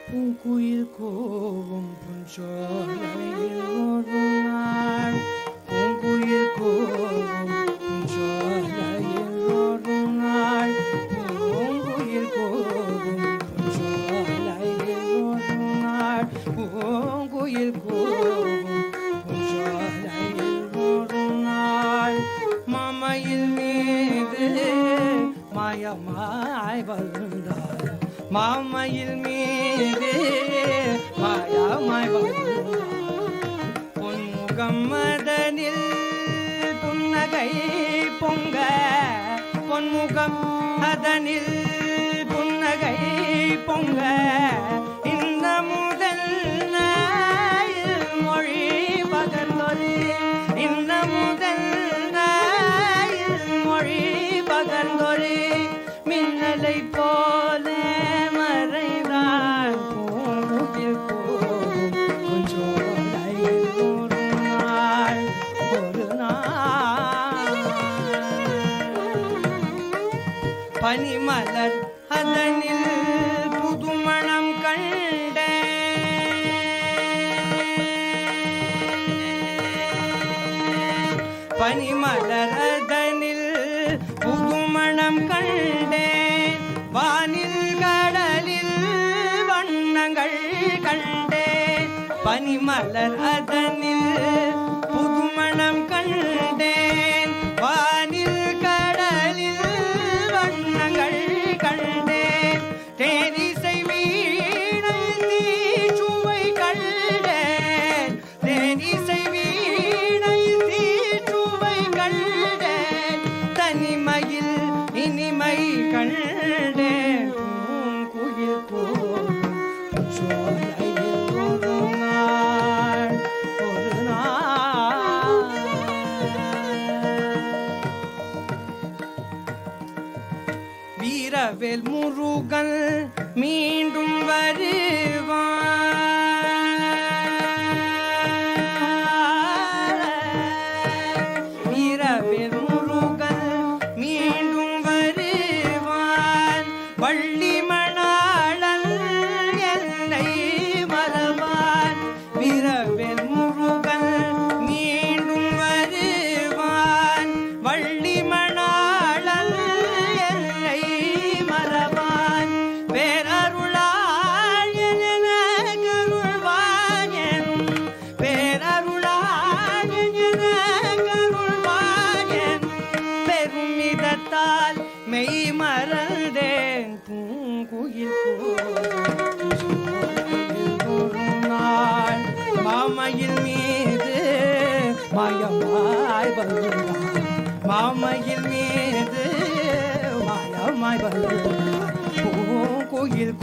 பூங்குயில் கோவும் புஞ்சோலையில் ஒரு நாள் பூங்குயில் கோவும் புஞ்சோலையில் ஒரு நாள் பூங்குயில் கோவும் புஞ்சோலையில் ஒரு நாள் பூங்குயில் கோவும் புஞ்சோலையில் ஒரு நாள் மாமையில் மீது மாயமாய் வந்தார் மாமையில் மீது மாயமாய் வந்தார் பொன்முகம் மதனில் புன்னகை பொங்க பொன்முகம் அதனில் புன்னகை பொங்க இந்த முதல் நாயில் மொழி பகர்ந்தொரு இந்த முதல் நாயில் மொழி பகர்ந்தொரு மின்னலை போல மறைந்தார் பூங்குயில் கோவும் புஞ்சோலையில் ஒரு நாள் பனிமலர் அதனில் புதுமணம் கண்டேன் பனிமலர் அதனில் புதுமணம் கண்டேன் வானில் கடலில் வண்ணங்கள் கண்டேன் பனிமலர் அதனில் புதுமணம் கண்டேன் வானில் கடலில் வண்ணங்கள் கண்டேன் தேனிசை வீணை தீச்சுவை கண்டேன் தேனிசை வீணை தீச்சுவை கண்டேன் தனிமையில் இனிமை கண்டேன் பூங்குயில் கோவும் புஞ்சோலையில் ஒரு நாள் வீரவேல் முருகன் மீண்டும் வருவான் வீரவேல் முருகன் மீண்டும் வருவான் வள்ளி மணாளன் என்னை மறவான் வீரவேல் முருகன் மீண்டும் வருவான் வள்ளி மணாளன் என்னை மறவான் பேரருளால் எனக்கருள்வான் எனும் பேரருளால் எனக்கருள்வான் எனும் பெருமிதத்தால் மெய் மறந்தேன் பூங்குயில் கோவும் ஒரு நாள் மாமையில் மீது மாயமாய் வந்தார் மாமையில் மீது மாயமாய் வந்தார் பூங்குயில்